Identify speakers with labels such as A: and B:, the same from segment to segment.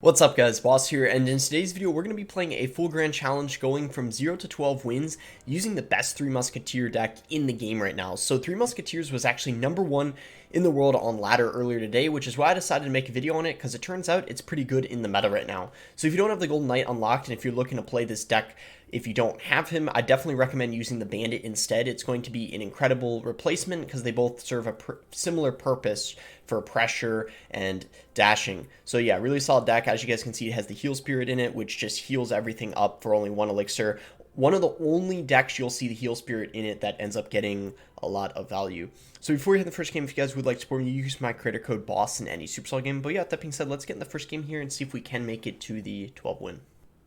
A: What's up guys, Boss here, and in today's video we're going to be playing a full grand challenge going from 0 to 12 wins using the best Three Musketeer deck in the game right now. So Three Musketeers was actually #1 in the world on ladder earlier today, which is why I decided to make a video on it, because it turns out it's pretty good in the meta right now. So if you don't have the Golden Knight unlocked, and if you're looking to play this deck, if you don't have him, I definitely recommend using the Bandit instead. It's going to be an incredible replacement because they both serve a similar purpose for pressure and dashing. So yeah, really solid deck. As you guys can see, it has the Heal Spirit in it, which just heals everything up for only 1 elixir. One of the only decks you'll see the Heal Spirit in it that ends up getting a lot of value. So before we hit the first game, if you guys would like to support me, you use my creator code BOSS in any Supercell game. But yeah, that being said, let's get in the first game here and see if we can make it to the 12 win.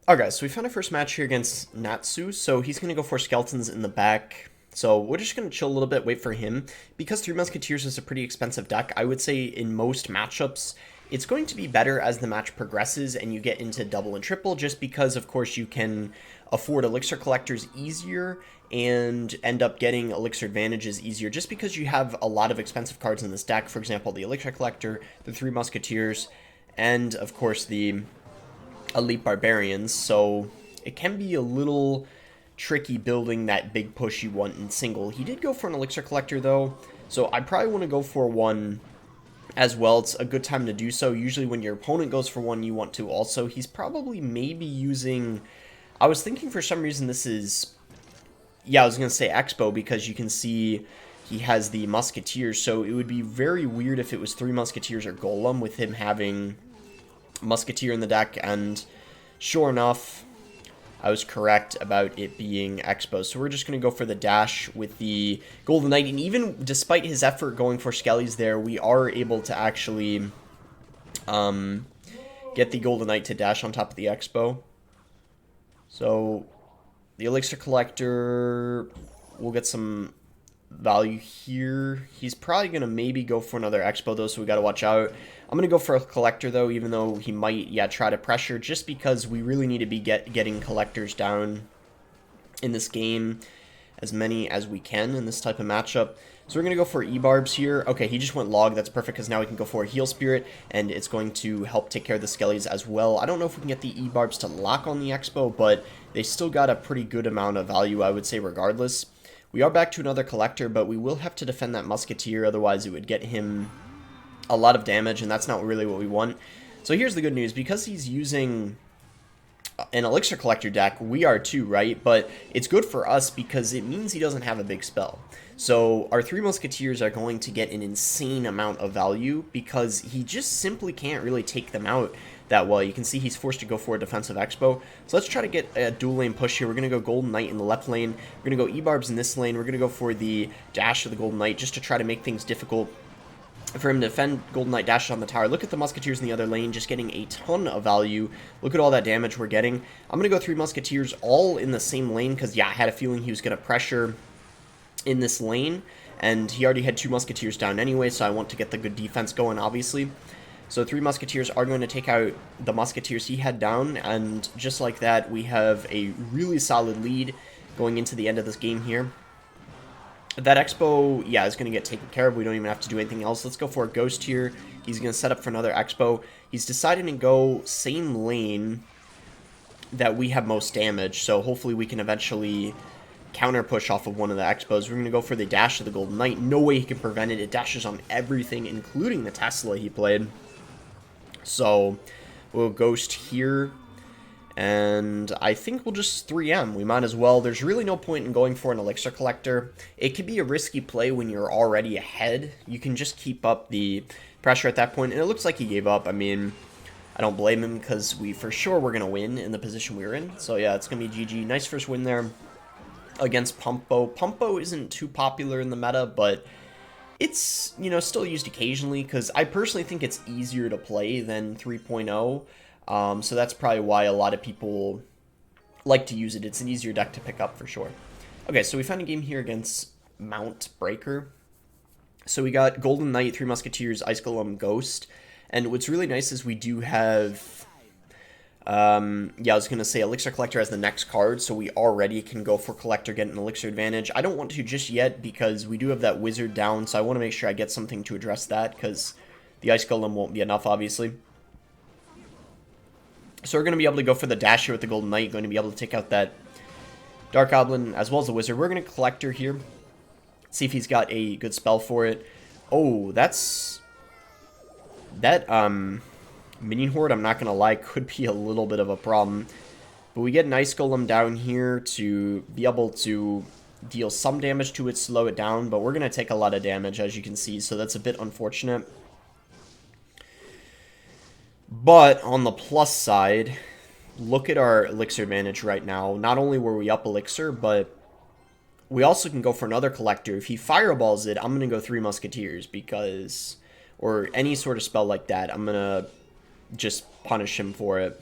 A: Alright guys, so we found our first match here against Natsu, so he's going to go for skeletons in the back. So we're just going to chill a little bit, wait for him. Because Three Musketeers is a pretty expensive deck, I would say in most matchups, it's going to be better as the match progresses and you get into double and triple, just because of course you can afford elixir collectors easier and end up getting elixir advantages easier, just because you have a lot of expensive cards in this deck. For example, the elixir collector, the Three Musketeers, and of course the elite barbarians. So it can be a little tricky building that big push you want in single. He did go for an elixir collector though, so I probably want to go for one as well. It's a good time to do so. Usually when your opponent goes for one, you want to also. He's probably maybe using, I was thinking for some reason this is, yeah, I was going to say Expo, because you can see he has the Musketeers, so it would be very weird if it was Three Musketeers or Golem with him having Musketeer in the deck. And sure enough, I was correct about it being Expo. So we're just going to go for the dash with the Golden Knight, and even despite his effort going for Skellies there, we are able to actually get the Golden Knight to dash on top of the Expo. So the Elixir Collector will get some value here. He's probably going to maybe go for another Expo though, so we got to watch out. I'm going to go for a Collector though, even though he might, yeah, try to pressure, just because we really need to be getting Collectors down in this game, as many as we can in this type of matchup. So we're going to go for E-Barbs here. Okay, he just went Log. That's perfect, because now we can go for a Heal Spirit, and it's going to help take care of the Skellies as well. I don't know if we can get the E-Barbs to lock on the Expo, but they still got a pretty good amount of value, I would say, regardless. We are back to another Collector, but we will have to defend that Musketeer, otherwise it would get him a lot of damage, and that's not really what we want. So here's the good news. Because he's using an Elixir Collector deck, we are too, right? But it's good for us because it means he doesn't have a big spell. So our Three Musketeers are going to get an insane amount of value because he just simply can't really take them out that well. You can see he's forced to go for a defensive Expo. So let's try to get a dual lane push here. We're going to go Golden Knight in the left lane. We're going to go E-Barbs in this lane. We're going to go for the dash of the Golden Knight just to try to make things difficult for him to defend. Golden Knight dashes on the tower. Look at the Musketeers in the other lane, just getting a ton of value. Look at all that damage we're getting. I'm going to go Three Musketeers all in the same lane because, yeah, I had a feeling he was going to pressure in this lane, and he already had 2 Musketeers down anyway, so I want to get the good defense going, obviously. So 3 Musketeers are going to take out the Musketeers he had down, and just like that, we have a really solid lead going into the end of this game here. That Expo, yeah, is going to get taken care of. We don't even have to do anything else. Let's go for a Ghost here. He's going to set up for another Expo. He's deciding to go same lane that we have most damage, so hopefully we can eventually counter push off of one of the Expos. We're going to go for the dash of the Golden Knight. No way he can prevent it. It dashes on everything, including the Tesla he played. So we'll Ghost here, and I think we'll just 3M. We might as well. There's really no point in going for an Elixir Collector. It could be a risky play when you're already ahead. You can just keep up the pressure at that point, and it looks like he gave up. I mean, I don't blame him because we for sure were going to win in the position we were in. So yeah, it's going to be GG. Nice first win there against Pumpo. Pumpo isn't too popular in the meta, but it's, you know, still used occasionally because I personally think it's easier to play than 3.0. So that's probably why a lot of people like to use it. It's an easier deck to pick up for sure. Okay, so we found a game here against Mount Breaker. So we got Golden Knight, Three Musketeers, Ice Golem, Ghost. And what's really nice is we do have, yeah, I was going to say Elixir Collector as the next card, so we already can go for Collector, get an Elixir advantage. I don't want to just yet because we do have that Wizard down, so I want to make sure I get something to address that because the Ice Golem won't be enough, obviously. So we're going to be able to go for the dash here with the Golden Knight, going to be able to take out that Dark Goblin as well as the Wizard. We're going to Collector here, see if he's got a good spell for it. Oh, that's... That, Minion Horde, I'm not going to lie, could be a little bit of a problem. But we get an Ice Golem down here to be able to deal some damage to it, slow it down. But we're going to take a lot of damage, as you can see, so that's a bit unfortunate. But on the plus side, look at our Elixir advantage right now. Not only were we up Elixir, but we also can go for another Collector. If he fireballs it, I'm going to go 3 Musketeers because... Or any sort of spell like that, I'm going to just punish him for it.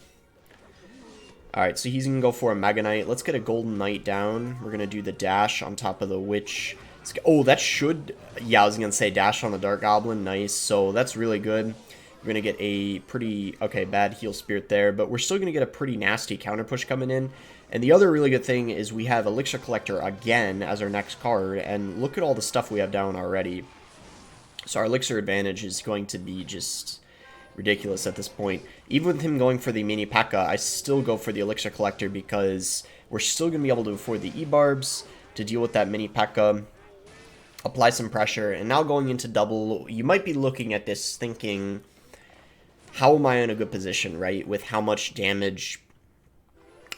A: Alright, so he's going to go for a Mega Knight. Let's get a Golden Knight down. We're going to do the dash on top of the Witch. Oh, that should... Yeah, I was going to say dash on the Dark Goblin. Nice. So that's really good. We're going to get a pretty... Okay, bad Heal Spirit there. But we're still going to get a pretty nasty counter push coming in. And the other really good thing is we have Elixir Collector again as our next card. And look at all the stuff we have down already. So our Elixir advantage is going to be just ridiculous at this point. Even with him going for the Mini Pekka, I still go for the Elixir Collector because we're still going to be able to afford the E-Barbs to deal with that Mini Pekka, apply some pressure, and now going into double, you might be looking at this thinking, how am I in a good position, right, with how much damage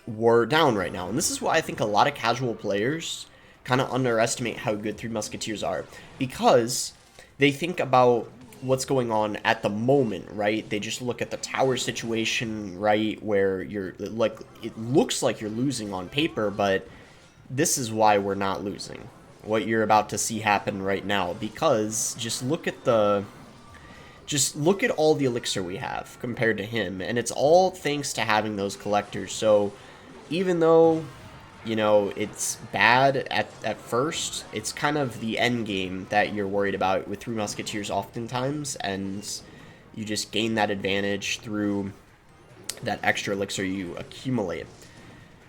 A: we're down right now? And this is why I think a lot of casual players kind of underestimate how good 3 Musketeers are, because they think about what's going on at the moment, right? They just look at the tower situation, right, where you're, like, it looks like you're losing on paper, but this is why we're not losing. What you're about to see happen right now, because just look at all the Elixir we have compared to him, and it's all thanks to having those Collectors. So even though, you know, it's bad at first, it's kind of the end game that you're worried about with 3 Musketeers oftentimes, and you just gain that advantage through that extra Elixir you accumulate.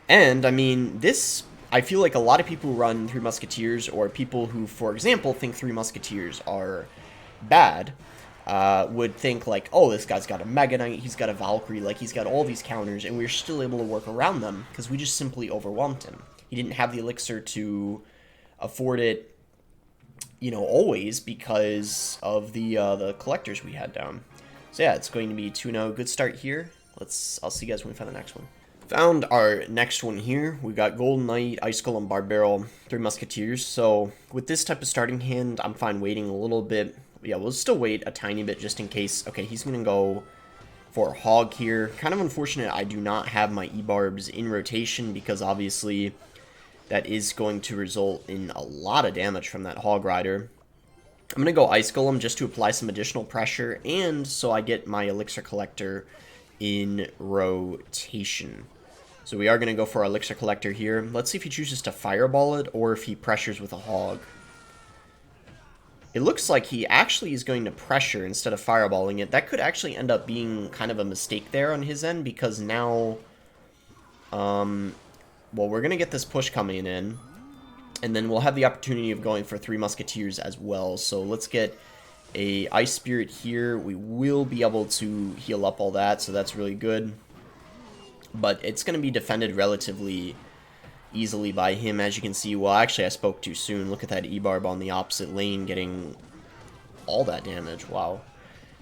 A: And, I mean, this, I feel like a lot of people who run 3 Musketeers, or people who, for example, think 3 Musketeers are bad, would think like, oh, this guy's got a Mega Knight, he's got a Valkyrie, like he's got all these counters, and we're still able to work around them because we just simply overwhelmed him. He didn't have the Elixir to afford it, you know, always because of the Collectors we had down. So yeah, it's going to be 2-0. Good start here. I'll see you guys when we find the next one. Found our next one here. We got Golden Knight, Ice Golem, Barbarrel, 3 Musketeers. So with this type of starting hand, I'm fine waiting a little bit. Yeah, we'll still wait a tiny bit just in case. Okay, he's going to go for Hog here. Kind of unfortunate I do not have my E-Barbs in rotation because obviously that is going to result in a lot of damage from that Hog Rider. I'm going to go Ice Golem just to apply some additional pressure and so I get my Elixir Collector in rotation. So we are going to go for our Elixir Collector here. Let's see if he chooses to Fireball it or if he pressures with a Hog. It looks like he actually is going to pressure instead of fireballing it. That could actually end up being kind of a mistake there on his end because now, well, we're going to get this push coming in, and then we'll have the opportunity of going for 3 Musketeers as well. So let's get a Ice Spirit here. We will be able to heal up all that, so that's really good. But it's going to be defended relatively easily by him, as you can see. Well, actually, I spoke too soon. Look at that E-Barb on the opposite lane getting all that damage. Wow.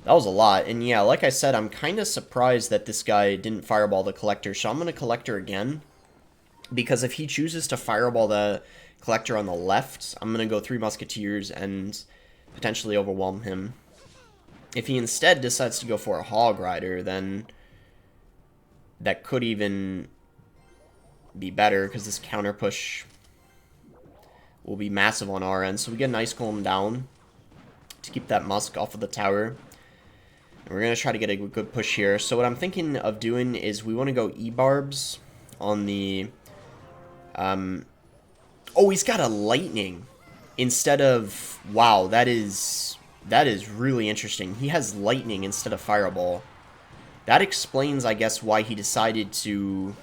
A: That was a lot. And yeah, like I said, I'm kind of surprised that this guy didn't Fireball the Collector. So I'm going to Collector again. Because if he chooses to Fireball the Collector on the left, I'm going to go 3 Musketeers and potentially overwhelm him. If he instead decides to go for a Hog Rider, then that could even be better because this counter push will be massive on our end. So we get an Ice Golem down to keep that Musk off of the tower. And we're going to try to get a good push here. So what I'm thinking of doing is we want to go E-Barbs on the... oh, he's got a Lightning instead of... Wow, that is really interesting. He has Lightning instead of Fireball. That explains, I guess, why he decided to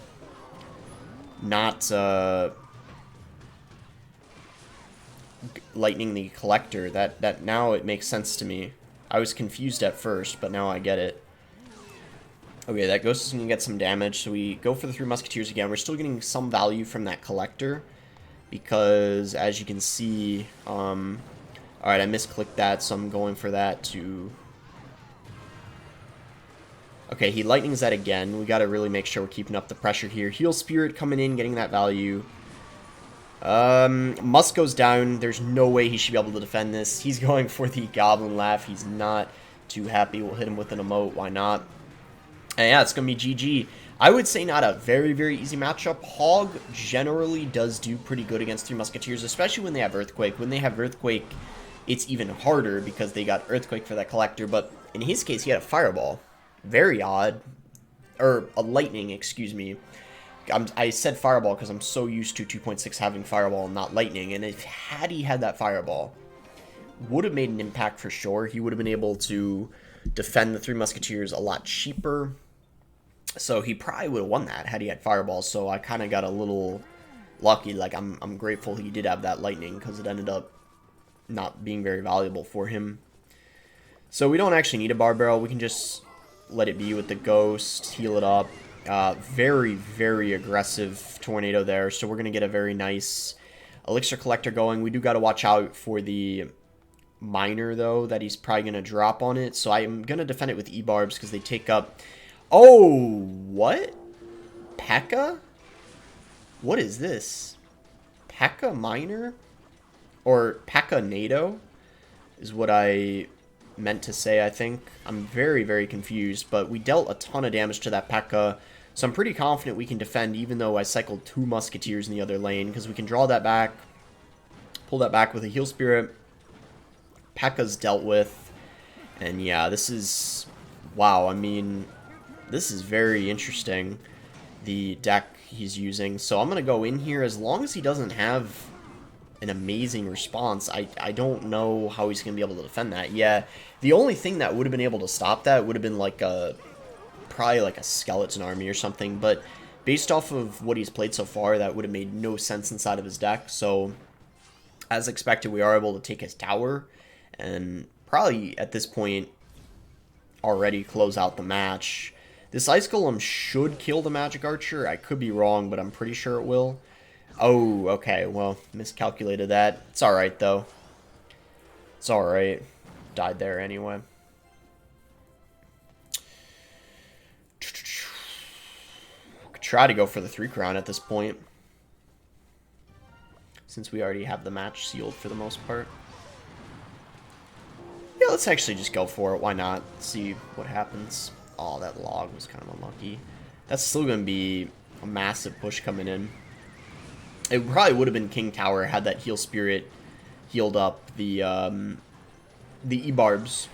A: not Lightning the Collector. That now it makes sense to me. I was confused at first, but now I get it. Okay, that ghost is going to get some damage, so we go for the 3 Musketeers again. We're still getting some value from that collector, because as you can see, alright, I misclicked that, so I'm going for that to... Okay, he lightnings that again. We got to really make sure we're keeping up the pressure here. Heal Spirit coming in, getting that value. Musk goes down. There's no way he should be able to defend this. He's going for the Goblin Laugh. He's not too happy. We'll hit him with an emote. Why not? And yeah, it's going to be GG. I would say not a very, very easy matchup. Hog generally does do pretty good against 3 Musketeers, especially when they have Earthquake. When they have Earthquake, it's even harder because they got Earthquake for that collector. But in his case, he had a Fireball. Very odd. Or a Lightning, excuse me. I said Fireball because I'm so used to 2.6 having Fireball and not Lightning. And if had he had that Fireball, would have made an impact for sure. He would have been able to defend the 3 Musketeers a lot cheaper. So he probably would have won that had he had Fireball. So I kind of got a little lucky. Like, I'm grateful he did have that Lightning because it ended up not being very valuable for him. So we don't actually need a Bar Barrel. We can just let it be with the Ghost, heal it up. Very, very aggressive Tornado there. So we're going to get a very nice Elixir Collector going. We do got to watch out for the Miner, though, that he's probably going to drop on it. So I'm going to defend it with E-Barbs because they take up... Oh, what? Pekka? What is this? Pekka Miner? Or Pekka NATO is what I meant to say, I think. I'm very, very confused, but we dealt a ton of damage to that Pekka, so I'm pretty confident we can defend, even though I cycled 2 Musketeers in the other lane, because we can draw that back, pull that back with a Heal Spirit. Pekka's dealt with, and yeah, this is... Wow, I mean, this is very interesting, the deck he's using. So I'm going to go in here. As long as he doesn't have an amazing response, I don't know how he's going to be able to defend that. Yeah, the only thing that would have been able to stop that would have been like probably like a skeleton army or something. But based off of what he's played so far, that would have made no sense inside of his deck. So as expected, we are able to take his tower and probably at this point already close out the match. This Ice Golem should kill the Magic Archer. I could be wrong, but I'm pretty sure it will. Oh, okay, well, miscalculated that. It's alright, though. It's alright. Died there anyway. Could try to go for the 3 crown at this point, since we already have the match sealed for the most part. Yeah, let's actually just go for it. Why not? See what happens. Oh, that log was kind of unlucky. That's still going to be a massive push coming in. It probably would have been King Tower had that Heal Spirit healed up the E-Barbs.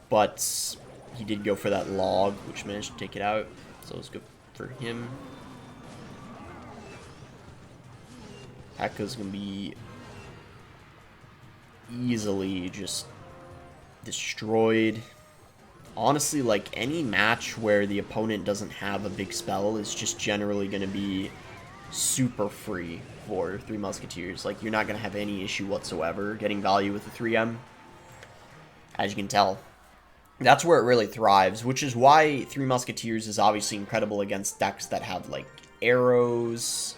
A: But he did go for that log, which managed to take it out. So it was good for him. Pekka's going to be easily just destroyed. Honestly, like, any match where the opponent doesn't have a big spell is just generally going to be super free for 3 Musketeers. Like, you're not going to have any issue whatsoever getting value with the 3M, as you can tell. That's where it really thrives, which is why 3 Musketeers is obviously incredible against decks that have, like, arrows.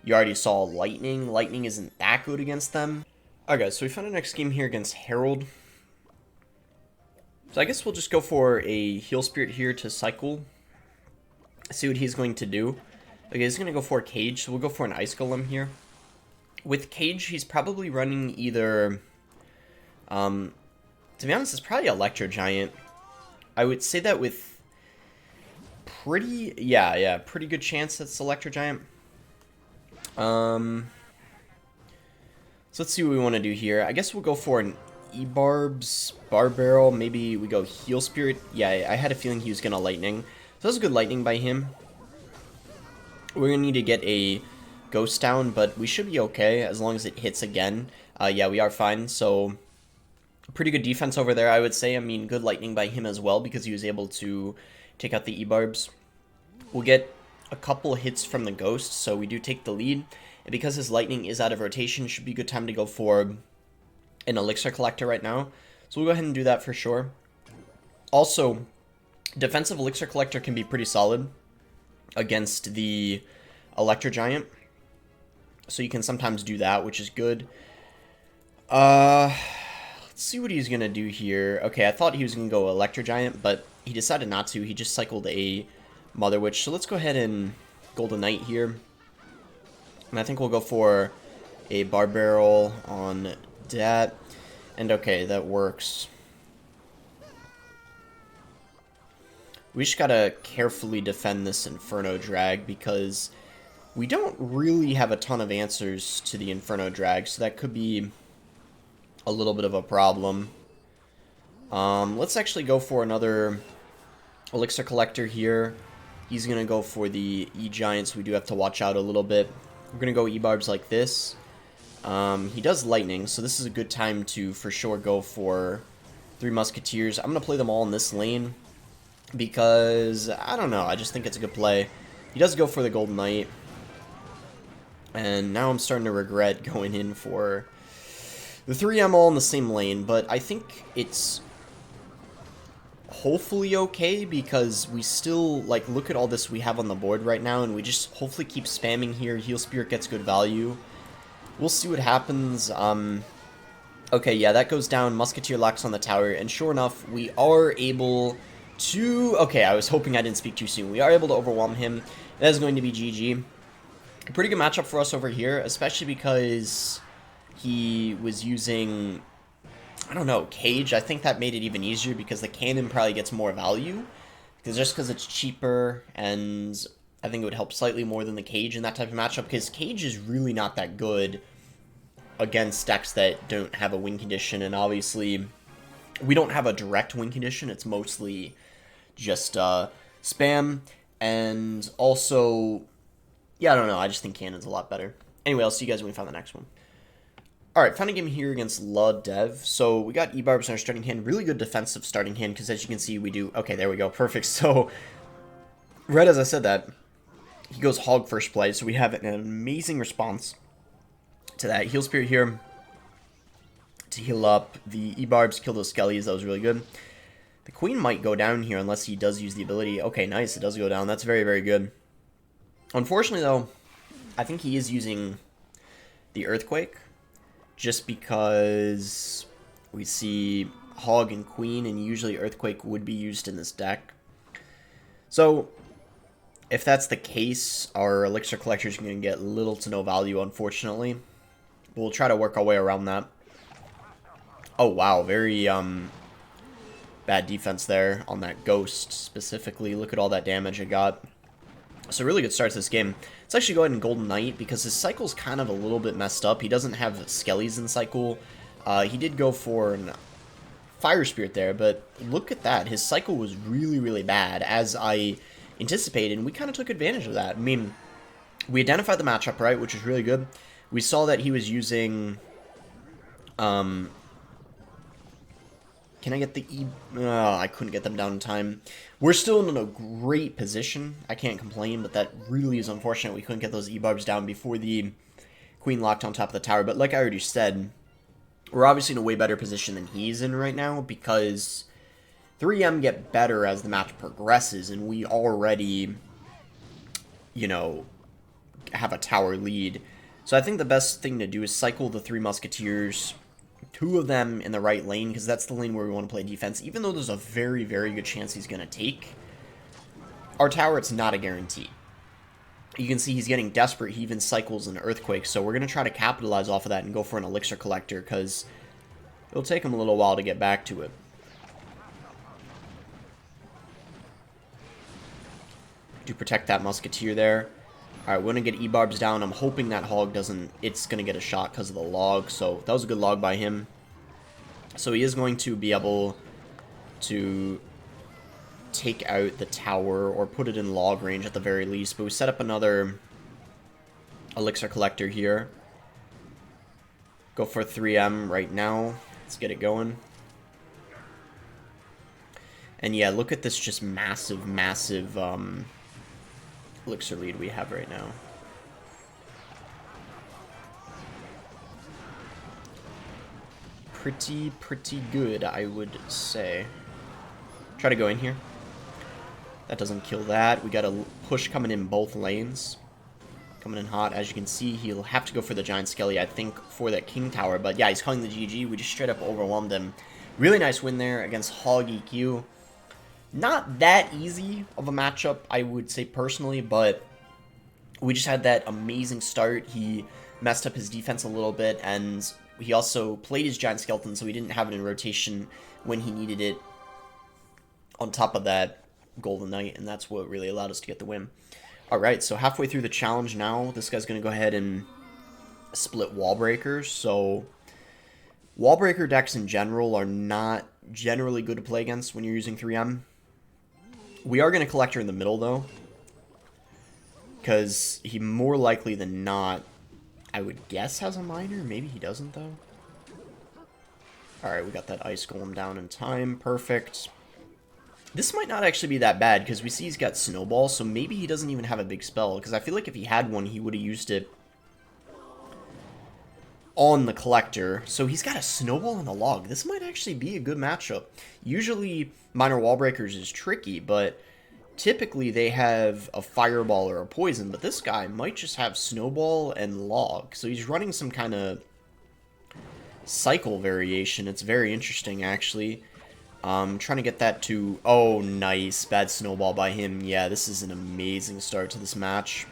A: You already saw Lightning. Lightning isn't that good against them. Okay, so we found our next game here against Herald. So I guess we'll just go for a Heal Spirit here to cycle. See what he's going to do. Okay, he's going to go for a Cage, so we'll go for an Ice Golem here. With Cage, he's probably running either... to be honest, it's probably Electro Giant. I would say that with pretty... Yeah, pretty good chance that's Electro Giant. So let's see what we want to do here. I guess we'll go for an E-Barbs, Bar Barrel. Maybe we go Heal Spirit. Yeah, I had a feeling he was going to Lightning. So that was a good Lightning by him. We're going to need to get a Ghost down, but we should be okay as long as it hits again. Yeah, we are fine. So pretty good defense over there, I would say. I mean, good Lightning by him as well because he was able to take out the E-Barbs. We'll get a couple hits from the Ghost, so we do take the lead. And because his Lightning is out of rotation, should be a good time to go for an Elixir Collector right now. So we'll go ahead and do that for sure. Also, Defensive Elixir Collector can be pretty solid against the Electro Giant. So you can sometimes do that, which is good. Let's see what he's going to do here. Okay, I thought he was going to go Electro Giant, but he decided not to. He just cycled a Mother Witch. So let's go ahead and Golden Knight here. And I think we'll go for a Bar Barrel on that. And okay, that works. We just gotta carefully defend this Inferno Drag because we don't really have a ton of answers to the Inferno Drag, so that could be a little bit of a problem. Let's actually go for another Elixir Collector here. He's gonna go for the E-Giant, so we do have to watch out a little bit. We're gonna go E-Barbs like this. He does Lightning, so this is a good time to for sure go for 3 Musketeers. I'm gonna play them all in this lane because, I don't know, I just think it's a good play. He does go for the Golden Knight. And now I'm starting to regret going in for the 3M all in the same lane, but I think it's hopefully okay because we still, like, look at all this we have on the board right now, and we just hopefully keep spamming here. Heal Spirit gets good value. We'll see what happens. Okay, yeah, that goes down. Musketeer locks on the tower, and sure enough, we are able to... Okay, I was hoping I didn't speak too soon. We are able to overwhelm him. That is going to be GG. A pretty good matchup for us over here, especially because he was using, I don't know, Cage. I think that made it even easier because the cannon probably gets more value. Because it's cheaper, and I think it would help slightly more than the Cage in that type of matchup, because Cage is really not that good against decks that don't have a win condition, and obviously we don't have a direct win condition. It's mostly just spam, and also, yeah, I don't know, I just think Cannon's a lot better. Anyway, I'll see you guys when we find the next one. Alright, found a game here against La Dev. So we got E-Barbs in our starting hand. Really good defensive starting hand, because as you can see, we do... Okay, there we go. Perfect. So, right as I said that, he goes Hog first play, so we have an amazing response to that. Heal Spirit here to heal up. The E-Barbs kill those Skellies. That was really good. The Queen might go down here unless he does use the ability. Okay, nice. It does go down. That's very, very good. Unfortunately, though, I think he is using the Earthquake, just because we see Hog and Queen, and usually Earthquake would be used in this deck. So, if that's the case, our Elixir Collector is going to get little to no value, unfortunately. But we'll try to work our way around that. Oh, wow. Very bad defense there on that Ghost, specifically. Look at all that damage it got. So really good start to this game. Let's actually go ahead and Golden Knight, because his cycle's kind of a little bit messed up. He doesn't have Skellies in cycle. He did go for a Fire Spirit there, but look at that. His cycle was really, really bad, as I anticipated, and we kind of took advantage of that. I mean, we identified the matchup right, which is really good. We saw that he was using... Can I get the E... I couldn't get them down in time. We're still in a great position. I can't complain, but that really is unfortunate. We couldn't get those E-Barbs down before the Queen locked on top of the tower. But like I already said, we're obviously in a way better position than he's in right now, because 3M get better as the match progresses, and we already, you know, have a tower lead. So I think the best thing to do is cycle the 3 Musketeers, 2 of them in the right lane, because that's the lane where we want to play defense. Even though there's a very, very good chance he's going to take our tower, it's not a guarantee. You can see he's getting desperate. He even cycles an Earthquake, so we're going to try to capitalize off of that and go for an Elixir Collector, because it'll take him a little while to get back to it. Do protect that Musketeer there. Alright, we're going to get E-Barbs down. I'm hoping that Hog doesn't... It's going to get a shot because of the log. So, that was a good log by him. So, he is going to be able to take out the tower or put it in log range at the very least. But we set up another Elixir Collector here. Go for 3M right now. Let's get it going. And yeah, look at this just massive, massive... Elixir lead we have right now. Pretty good, I would say. Try to go in here. That doesn't kill that. We got a push coming in both lanes. Coming in hot. As you can see, he'll have to go for the Giant Skelly, I think, for that King Tower. But yeah, he's calling the GG. We just straight up overwhelmed him. Really nice win there against Hog EQ. Not that easy of a matchup, I would say personally, but we just had that amazing start. He messed up his defense a little bit, and he also played his Giant Skeleton, so he didn't have it in rotation when he needed it. On top of that, Golden Knight, and that's what really allowed us to get the win. Alright, so halfway through the challenge now, this guy's going to go ahead and split wall breakers. So wall breaker decks in general are not generally good to play against when you're using 3M. We are going to Collector in the middle, though, because he more likely than not, I would guess, has a Miner. Maybe he doesn't, though. Alright, we got that Ice Golem down in time. Perfect. This might not actually be that bad, because we see he's got Snowball, so maybe he doesn't even have a big spell, because I feel like if he had one, he would have used it on the Collector. So he's got a Snowball and a Log. This might actually be a good matchup. Usually, Minor Wall Breakers is tricky, but typically they have a Fireball or a Poison, but this guy might just have Snowball and Log. So he's running some kind of cycle variation. It's very interesting, actually. Trying to get that to... Oh, nice. Bad Snowball by him. Yeah, this is an amazing start to this match.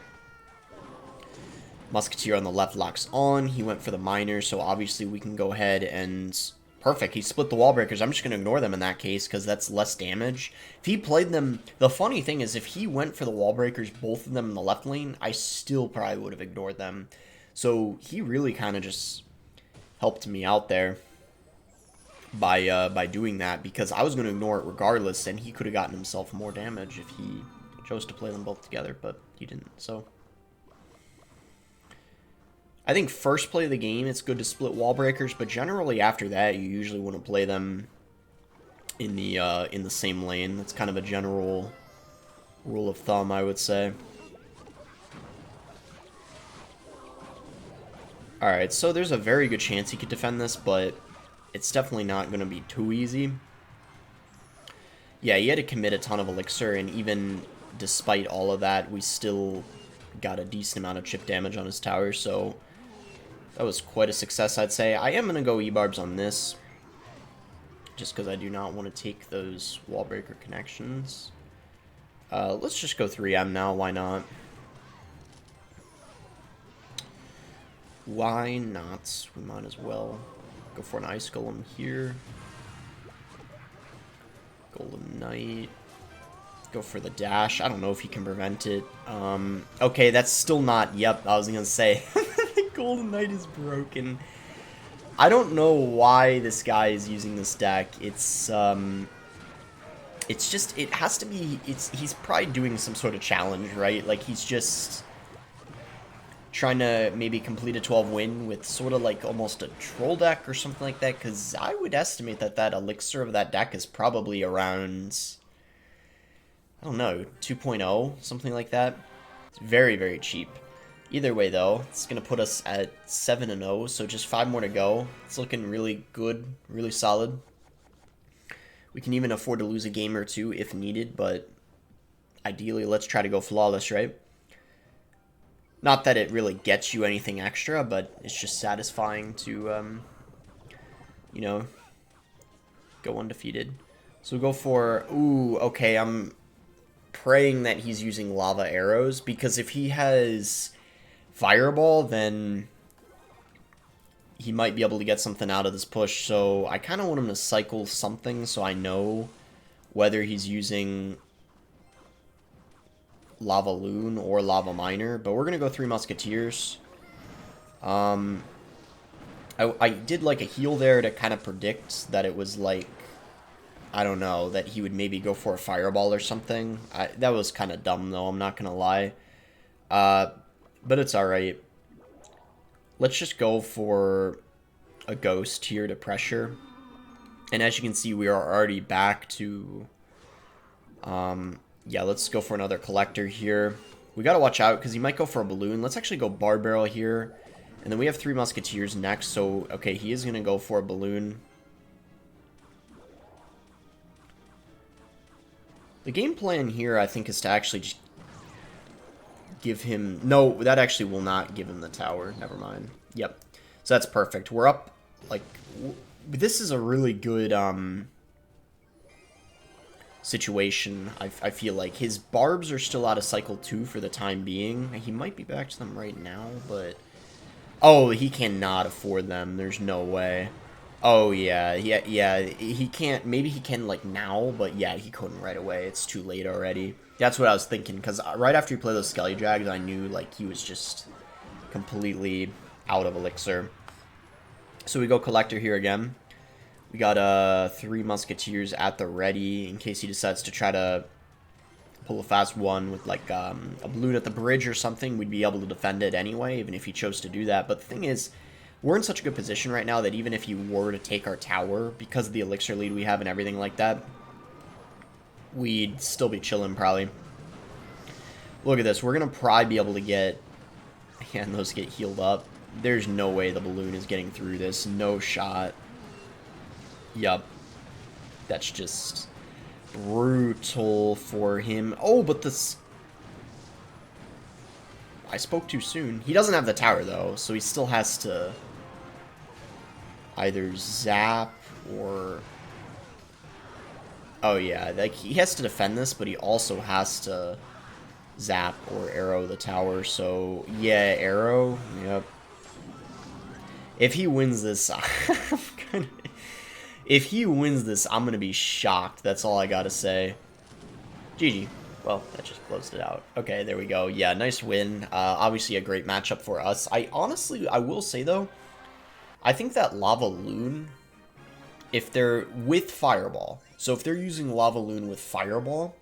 A: Musketeer on the left locks on. He went for the Miner, so obviously we can go ahead and... Perfect. He split the wall breakers. I'm just going to ignore them in that case, because that's less damage. If he played them... The funny thing is, if he went for the wall breakers, both of them in the left lane, I still probably would have ignored them. So he really kind of just helped me out there by doing that, because I was going to ignore it regardless, and he could have gotten himself more damage if he chose to play them both together, but he didn't. So I think first play of the game, it's good to split wall breakers, but generally after that, you usually wouldn't play them in the same lane. That's kind of a general rule of thumb, I would say. Alright, so there's a very good chance he could defend this, but it's definitely not going to be too easy. Yeah, he had to commit a ton of Elixir, and even despite all of that, we still got a decent amount of chip damage on his tower, so that was quite a success, I'd say. I am going to go E-Barbs on this, just because I do not want to take those wall breaker connections. Let's just go 3M now, why not? Why not? We might as well go for an Ice Golem here. Golden Knight. Go for the dash. I don't know if he can prevent it. Okay, that's still not... Yep, I was going to say. The Golden Knight is broken. I don't know why this guy is using this deck. It's just... It has to be... He's probably doing some sort of challenge, right? Like, he's just trying to maybe complete a 12 win with sort of like almost a troll deck or something like that, because I would estimate that that elixir of that deck is probably around, I don't know, 2.0, something like that. It's very, very cheap. Either way, though, it's going to put us at 7-0, so just 5 more to go. It's looking really good, really solid. We can even afford to lose a game or two if needed, but ideally, let's try to go flawless, right? Not that it really gets you anything extra, but it's just satisfying to, you know, go undefeated. So we'll go for... Ooh, okay, I'm praying that he's using lava arrows, because if he has Fireball, then he might be able to get something out of this push. So I kind of want him to cycle something so I know whether he's using Lavaloon or Lava Miner, but we're going to go 3 Musketeers. I did like a heal there to kind of predict that it was like, I don't know, that he would maybe go for a Fireball or something. That was kind of dumb though, I'm not going to lie. But it's alright. Let's just go for a Ghost here to pressure. And as you can see, we are already back to... yeah, let's go for another Collector here. We gotta watch out, because he might go for a Balloon. Let's actually go Bard Barrel here. And then we have 3 Musketeers next, so, okay, he is gonna go for a Balloon. The game plan here, I think, is to actually just give him... No, that actually will not give him the tower. Never mind. Yep. So that's perfect. We're up, like... This is a really good situation, I feel like. His barbs are still out of cycle 2 for the time being. He might be back to them right now, but... Oh, he cannot afford them. There's no way. Oh, yeah, he can't... Maybe he can, like, now, but yeah, he couldn't right away. It's too late already. That's what I was thinking, because right after he played those Skelly Drags, I knew, like, he was just completely out of Elixir. So we go Collector here again. We got 3 Musketeers at the ready in case he decides to try to pull a fast one with like a balloon at the bridge or something. We'd be able to defend it anyway, even if he chose to do that. But the thing is, we're in such a good position right now that even if he were to take our tower, because of the Elixir lead we have and everything like that, we'd still be chilling probably. Look at this. We're going to probably be able to get... And those get healed up. There's no way the balloon is getting through this. No shot. Yup. That's just brutal for him. Oh, but this... I spoke too soon. He doesn't have the tower, though, so he still has to either zap or... Oh, yeah. Like, he has to defend this, but he also has to zap or arrow the tower. So, yeah, arrow. Yep. If he wins this, if he wins this, I'm gonna be shocked. That's all I gotta say. GG. Well, that just closed it out. Okay, there we go. Yeah, nice win. Obviously a great matchup for us. I will say though, I think that Lavaloon, if they're with Fireball, so if they're using Lavaloon with Fireball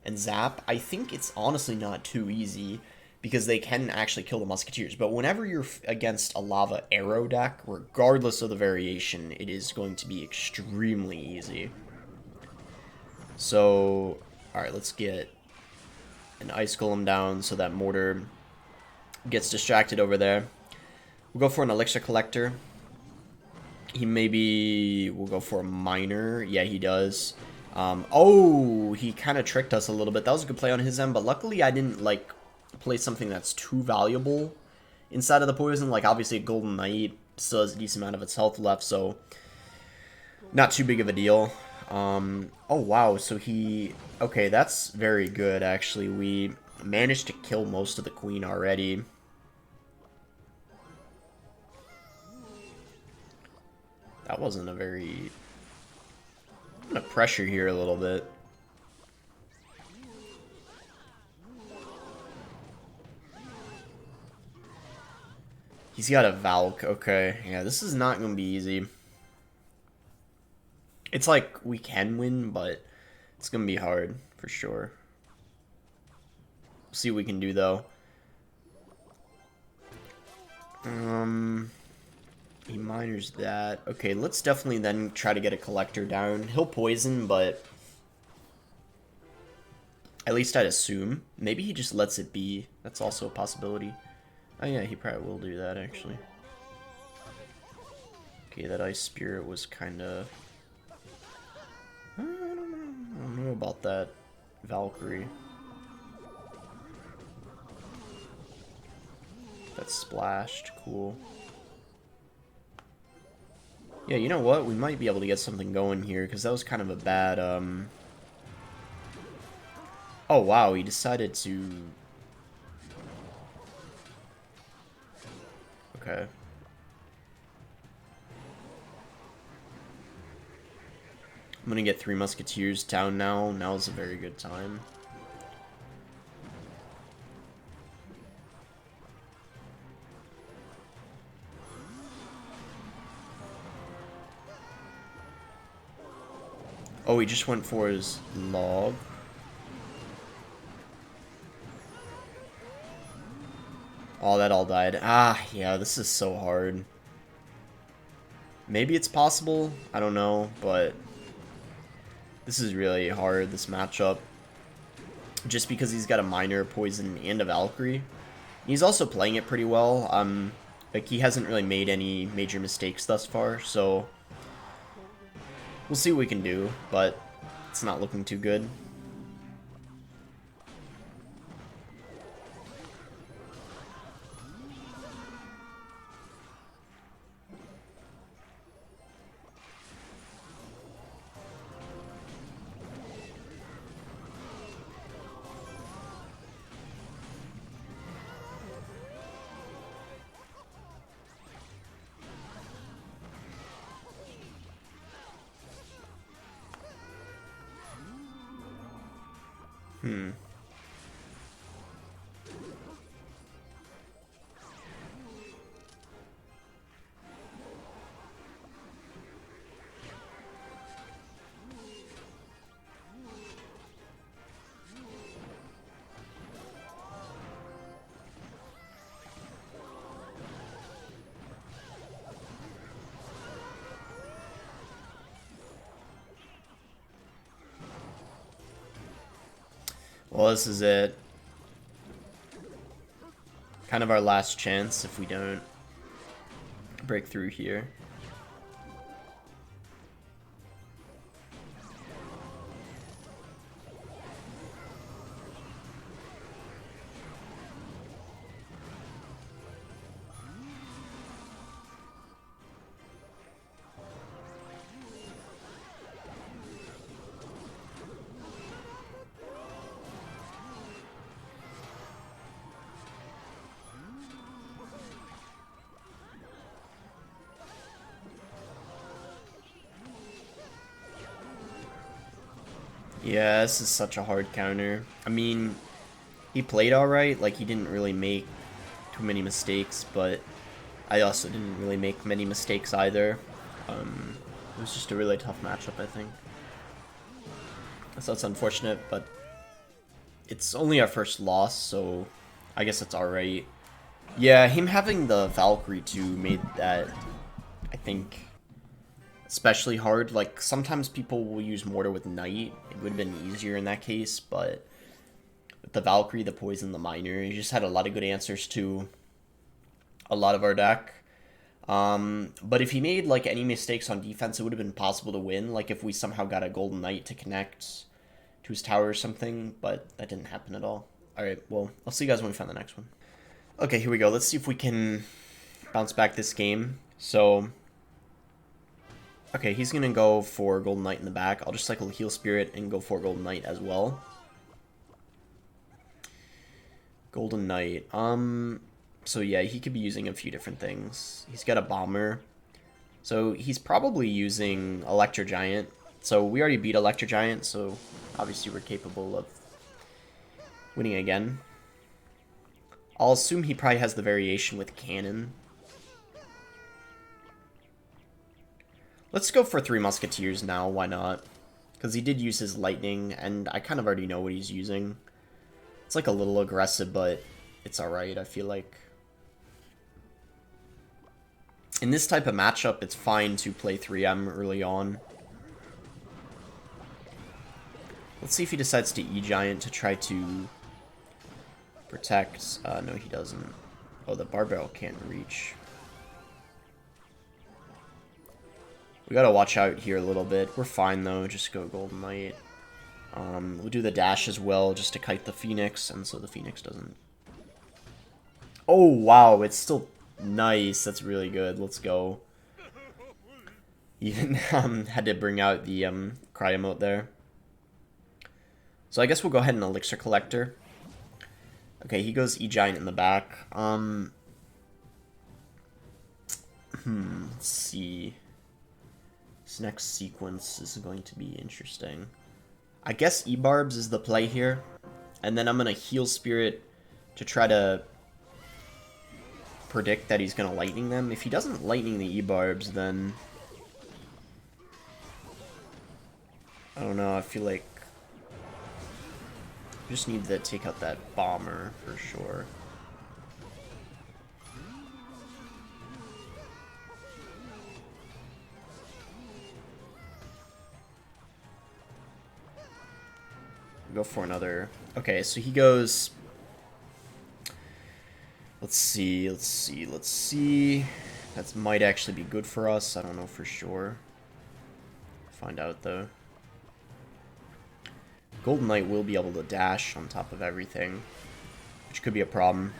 A: and Zap, I think it's honestly not too easy, because they can actually kill the Musketeers. But whenever you're against a Lava Arrow deck, regardless of the variation, it is going to be extremely easy. So, alright, let's get an Ice Golem down so that Mortar gets distracted over there. We'll go for an Elixir Collector. He maybe will go for a Miner. Yeah, he does. Oh, he kind of tricked us a little bit. That was a good play on his end, but luckily I didn't, like, play something that's too valuable inside of the poison. Like, obviously, a Golden Knight still has a decent amount of its health left, so not too big of a deal. Oh, wow, so he... Okay, that's very good, actually. We managed to kill most of the Queen already. That wasn't a very... I'm gonna pressure here a little bit. He's got a Valk. Okay, yeah, this is not gonna be easy. It's like we can win, but it's gonna be hard for sure. See what we can do though. He miners that. Okay, let's definitely then try to get a Collector down. He'll poison, but at least I'd assume. Maybe he just lets it be. That's also a possibility. Oh yeah, he probably will do that, actually. Okay, that Ice Spirit was kind of... I don't know about that Valkyrie. That's splashed. Cool. Yeah, you know what? We might be able to get something going here, because that was kind of a bad, Oh, wow, he decided to... Okay. I'm gonna get 3 Musketeers down now. Now's a very good time. Oh, he just went for his log. Oh, that all died. Ah, yeah, this is so hard. Maybe it's possible. I don't know, but this is really hard, this matchup. Just because he's got a Miner, Poison, and a Valkyrie. He's also playing it pretty well. Like, he hasn't really made any major mistakes thus far, so... We'll see what we can do, but it's not looking too good. Hmm. Well, this is it. Kind of our last chance if we don't break through here. Yeah, this is such a hard counter. I mean, he played alright, like he didn't really make too many mistakes, but I also didn't really make many mistakes either. It was just a really tough matchup, I think. So that's unfortunate, but it's only our first loss, so I guess it's alright. Yeah, him having the Valkyrie too made that, I think, especially hard. Like, sometimes people will use Mortar with Knight. It would have been easier in that case, but with the Valkyrie, the Poison, the Miner, he just had a lot of good answers to a lot of our deck. But if he made, like, any mistakes on defense, it would have been possible to win. Like, if we somehow got a Golden Knight to connect to his tower or something, but that didn't happen at all. Alright, well, I'll see you guys when we find the next one. Okay, here we go. Let's see if we can bounce back this game. So, okay, he's going to go for Golden Knight in the back. I'll just cycle Heal Spirit and go for Golden Knight as well. Golden Knight. So yeah, he could be using a few different things. He's got a Bomber. So he's probably using Electro Giant. So we already beat Electro Giant, so obviously we're capable of winning again. I'll assume he probably has the variation with Cannon. Let's go for 3 Musketeers now, why not? Because he did use his Lightning, and I kind of already know what he's using. It's like a little aggressive, but it's alright, I feel like. In this type of matchup, it's fine to play 3M early on. Let's see if he decides to E-Giant to try to protect. No, he doesn't. Oh, the Barbell can't reach. We gotta watch out here a little bit. We're fine, though. Just go Golden Knight. We'll do the dash as well, just to kite the Phoenix, and so the Phoenix doesn't... Oh, wow, it's still nice. That's really good. Let's go. Even had to bring out the Cry emote there. So I guess we'll go ahead and Elixir Collector. Okay, he goes E-Giant in the back. Let's see. This next sequence is going to be interesting. I guess E-Barbs is the play here. And then I'm going to Heal Spirit to try to predict that he's going to Lightning them. If he doesn't Lightning the E-Barbs, then... I don't know, I feel like... we just need to take out that Bomber, for sure. Go for another... Okay, so he goes... Let's see. That might actually be good for us. I don't know for sure. Find out, though. Golden Knight will be able to dash on top of everything, which could be a problem.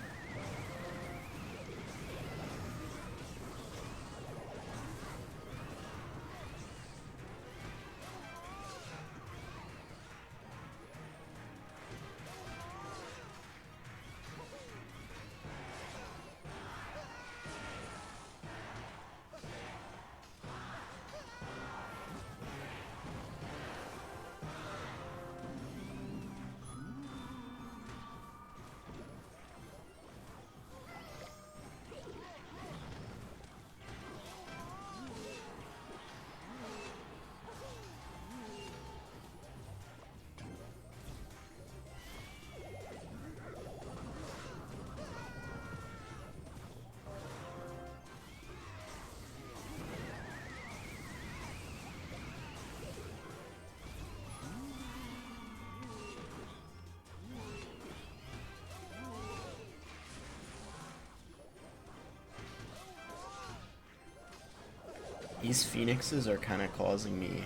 A: These Phoenixes are kind of causing me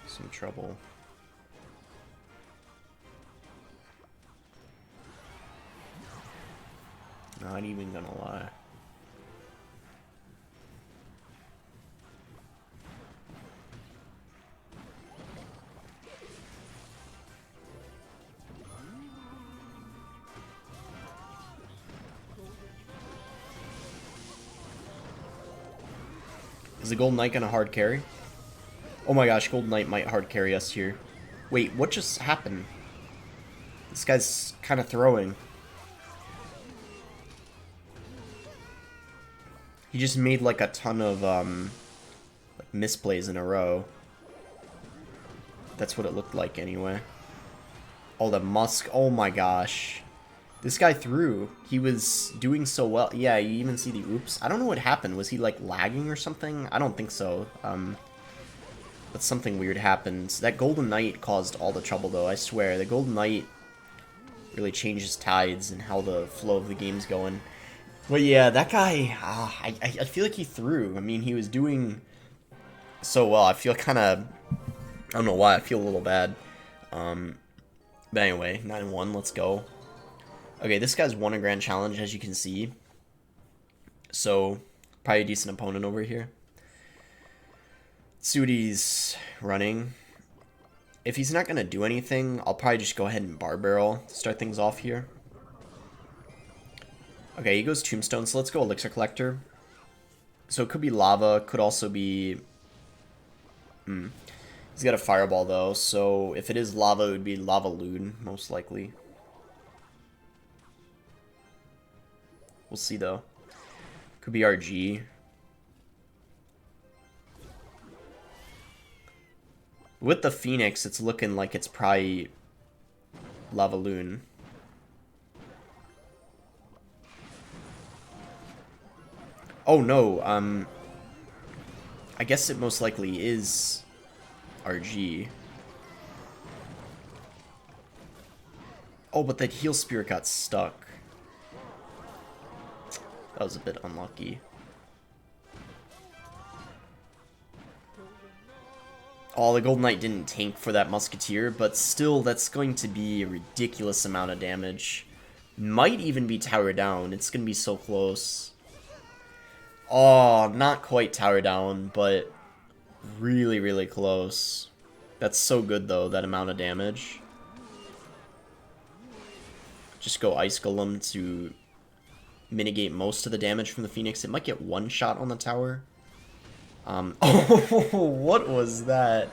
A: some trouble. Not even gonna lie. Is the Golden Knight gonna hard carry? Oh my gosh, Golden Knight might hard carry us here. Wait, what just happened? This guy's kind of throwing. He just made like a ton of like misplays in a row. That's what it looked like anyway. Oh, the Musk. Oh my gosh. This guy threw. He was doing so well. Yeah, you even see the oops. I don't know what happened. Was he like lagging or something? I don't think so. But something weird happened. That Golden Knight caused all the trouble though, I swear. The Golden Knight really changes tides and how the flow of the game's going. But yeah, that guy, I feel like he threw. I mean, he was doing so well. I feel kind of, I don't know why, I feel a little bad. But anyway, 9-1, let's go. Okay, this guy's won a grand challenge, as you can see. So, probably a decent opponent over here. Let's see what he's running. If he's not going to do anything, I'll probably just go ahead and bar barrel to start things off here. Okay, he goes Tombstone, so let's go Elixir Collector. So it could be Lava, could also be... He's got a Fireball, though, so if it is Lava, it would be Lavaloon, most likely. We'll see, though. Could be RG. With the Phoenix, it's looking like it's probably Lavaloon. Oh no, I guess it most likely is RG. Oh, but that Heal Spirit got stuck. That was a bit unlucky. Oh, the Golden Knight didn't tank for that Musketeer, but still, that's going to be a ridiculous amount of damage. Might even be Tower Down. It's going to be so close. Oh, not quite Tower Down, but really, really close. That's so good, though, that amount of damage. Just go Ice Golem to mitigate most of the damage from the Phoenix. It might get one shot on the tower. Oh, what was that?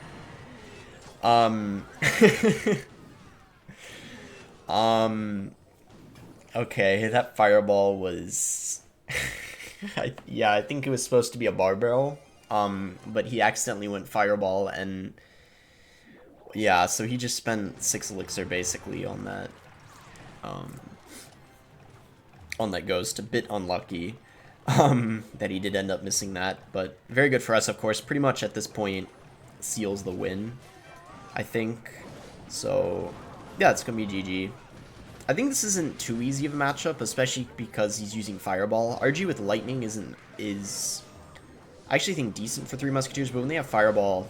A: Okay, that Fireball was... yeah, I think it was supposed to be a bar barrel, but he accidentally went Fireball, and yeah, so he just spent 6 elixir basically on that ghost. A bit unlucky that he did end up missing that, but very good for us, of course. Pretty much at this point seals the win, I think. So yeah, it's gonna be GG. I think this isn't too easy of a matchup, especially because he's using Fireball. RG with Lightning is I actually think decent for 3 Musketeers, but when they have Fireball,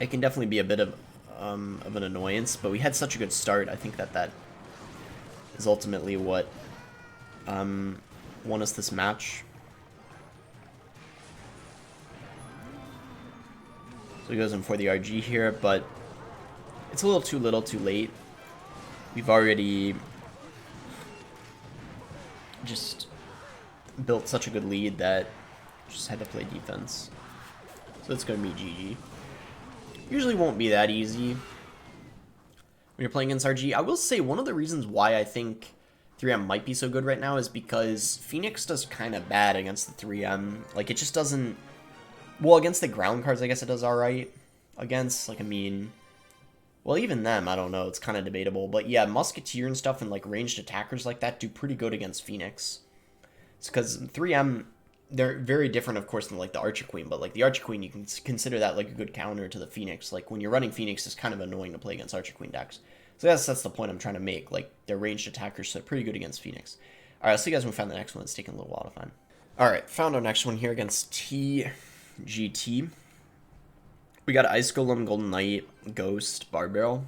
A: it can definitely be a bit of an annoyance. But we had such a good start. I think that is ultimately what won us this match. So he goes in for the RG here, but it's a little too late. We've already just built such a good lead that just had to play defense. So it's going to be GG. Usually won't be that easy when you're playing against RG. I will say one of the reasons why I think 3M might be so good right now is because Phoenix does kind of bad against the 3M. Like, it just doesn't... Well, against the ground cards, I guess it does alright. Against, like, I mean... Well, even them, I don't know. It's kind of debatable. But yeah, Musketeer and stuff and, like, ranged attackers like that do pretty good against Phoenix. It's because 3M, they're very different, of course, than, like, the Archer Queen. But, like, the Archer Queen, you can consider that, like, a good counter to the Phoenix. Like, when you're running Phoenix, it's kind of annoying to play against Archer Queen decks. So that's the point I'm trying to make. Like, they're ranged attackers, so they're pretty good against Phoenix. Alright, I'll see you guys when we find the next one. It's taking a little while to find. Alright, found our next one here against TGT. We got Ice Golem, Golden Knight, Ghost, Barbarrel.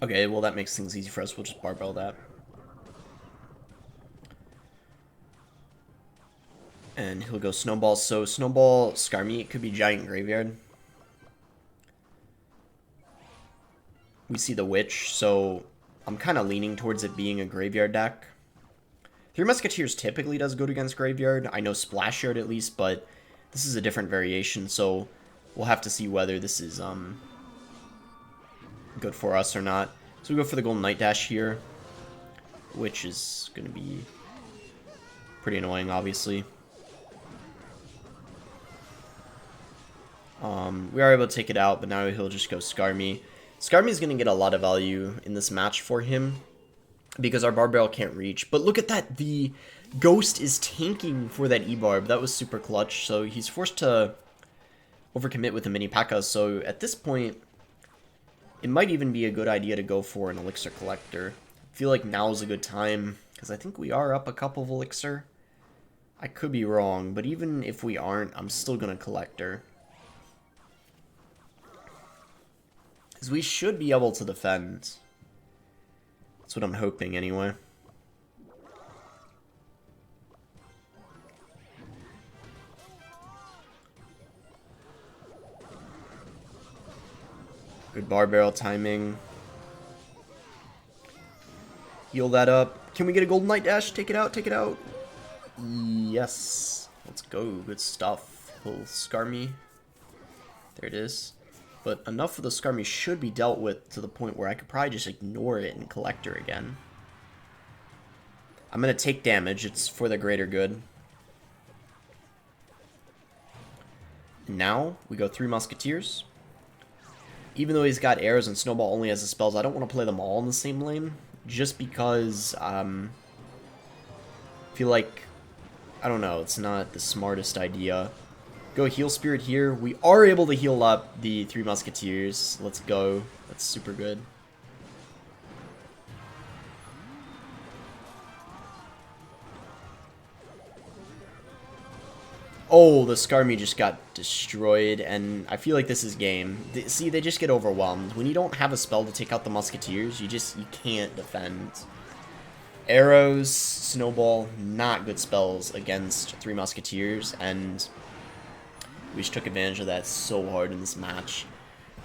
A: Okay, well that makes things easy for us. We'll just Barbarrel that. And he'll go Snowball. So Snowball, Skarmy, it could be Giant Graveyard. We see the Witch, so I'm kind of leaning towards it being a Graveyard deck. Three Musketeers typically does good against Graveyard. I know Splash Yard at least, but this is a different variation, so we'll have to see whether this is good for us or not. So we go for the Golden Knight Dash here, which is going to be pretty annoying, obviously. We are able to take it out, but now he'll just go Skarmy. Skarmy is going to get a lot of value in this match for him because our Barbarrel can't reach. But look at that, the Ghost is tanking for that E-Barb. That was super clutch, so he's forced to overcommit with a mini Pekka. So at this point, it might even be a good idea to go for an Elixir Collector. I feel like now is a good time, because I think we are up a couple of Elixir. I could be wrong, but even if we aren't, I'm still going to Collector. Because we should be able to defend. That's what I'm hoping, anyway. Good Barbarrel timing. Heal that up. Can we get a Golden Knight Dash? Take it out, take it out. Yes. Let's go. Good stuff. Little Skarmy. There it is. But enough of the Skarmy should be dealt with to the point where I could probably just ignore it and collect her again. I'm going to take damage. It's for the greater good. And now we go 3 Musketeers. Even though he's got arrows and Snowball only has the spells, I don't want to play them all in the same lane. Just because I feel like, I don't know, it's not the smartest idea. Go Heal Spirit here. We are able to heal up the 3 Musketeers. Let's go. That's super good. Oh, the Skarmy just got destroyed, and I feel like this is game. See, they just get overwhelmed. When you don't have a spell to take out the Musketeers, you can't defend. Arrows, Snowball, not good spells against 3 Musketeers, and we just took advantage of that so hard in this match.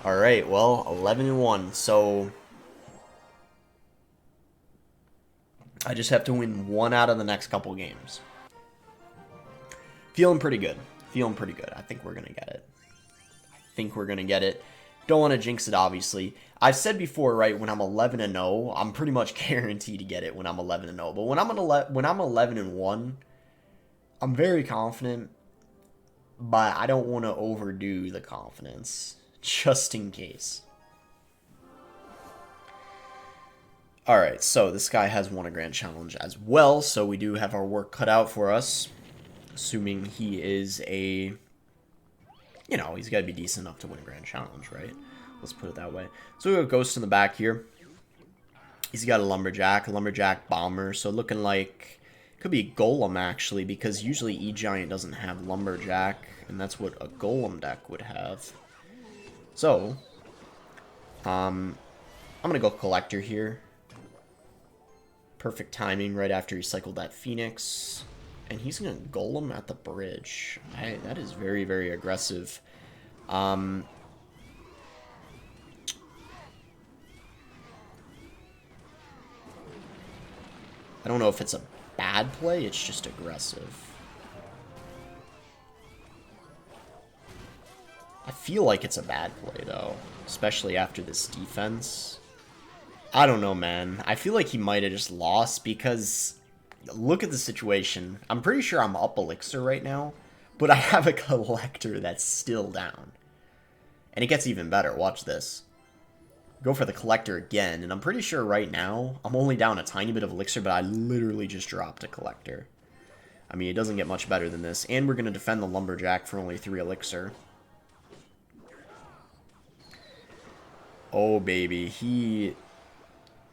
A: Alright, well, 11-1, so I just have to win 1 out of the next couple games. Feeling pretty good. Feeling pretty good. I think we're going to get it. Don't want to jinx it, obviously. I've said before, right, when I'm 11-0, I'm pretty much guaranteed to get it when I'm 11-0. But when I'm 11-1, I'm very confident, but I don't want to overdo the confidence, just in case. Alright, so this guy has won a Grand Challenge as well, so we do have our work cut out for us. Assuming he is a, you know, he's got to be decent enough to win a Grand Challenge, right? Let's put it that way. So we got Ghost in the back here. He's got a Lumberjack Bomber, so looking like, could be a Golem actually, because usually E-Giant doesn't have Lumberjack, and that's what a Golem deck would have. So, I'm going to go Collector here. Perfect timing right after he cycled that Phoenix. And he's going to Golem at the bridge. That is very, very aggressive. I don't know if it's a bad play, it's just aggressive. I feel like it's a bad play, though. Especially after this defense. I don't know, man. I feel like he might have just lost because look at the situation. I'm pretty sure I'm up Elixir right now, but I have a Collector that's still down. And it gets even better. Watch this. Go for the Collector again, and I'm pretty sure right now I'm only down a tiny bit of Elixir, but I literally just dropped a Collector. I mean, it doesn't get much better than this. And we're going to defend the Lumberjack for only 3 Elixir. Oh, baby.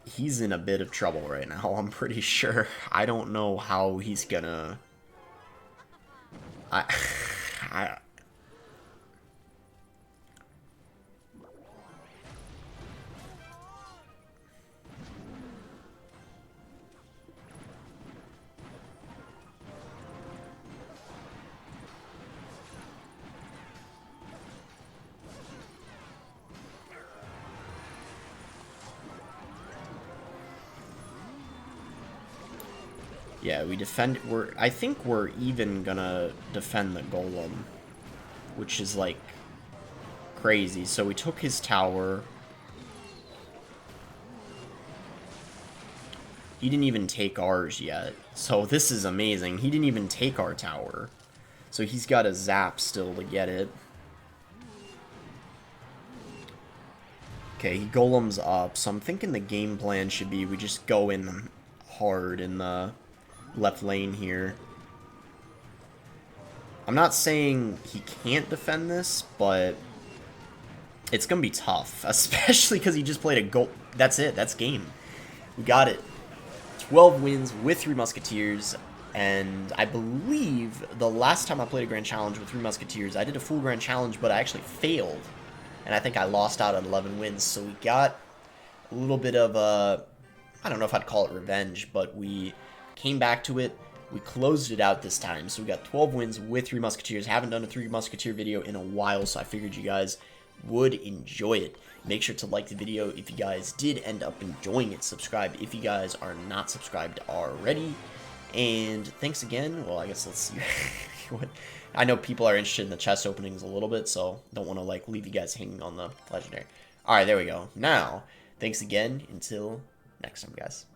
A: He's in a bit of trouble right now, I'm pretty sure. I don't know how he's gonna I, I Yeah, we defend. I think we're even gonna defend the golem, which is like crazy. So we took his tower. He didn't even take ours yet. So this is amazing. He didn't even take our tower. So he's got a zap still to get it. Okay, he golems up. So I'm thinking the game plan should be we just go in hard in the left lane here. I'm not saying he can't defend this, but it's going to be tough. Especially because he just played a goal. That's it. That's game. We got it. 12 wins with 3 Musketeers. And I believe the last time I played a Grand Challenge with 3 Musketeers, I did a full Grand Challenge, but I actually failed. And I think I lost out on 11 wins. So we got a little bit of a, I don't know if I'd call it revenge, but we came back to it. We closed it out this time. So we got 12 wins with 3 Musketeers. Haven't done a 3 Musketeer video in a while, so I figured you guys would enjoy it. Make sure to like the video if you guys did end up enjoying it. Subscribe if you guys are not subscribed already. And thanks again. Well, I guess let's see what. I know people are interested in the chest openings a little bit, so don't want to like leave you guys hanging on the legendary. All right, there we go. Now, thanks again. Until next time, guys.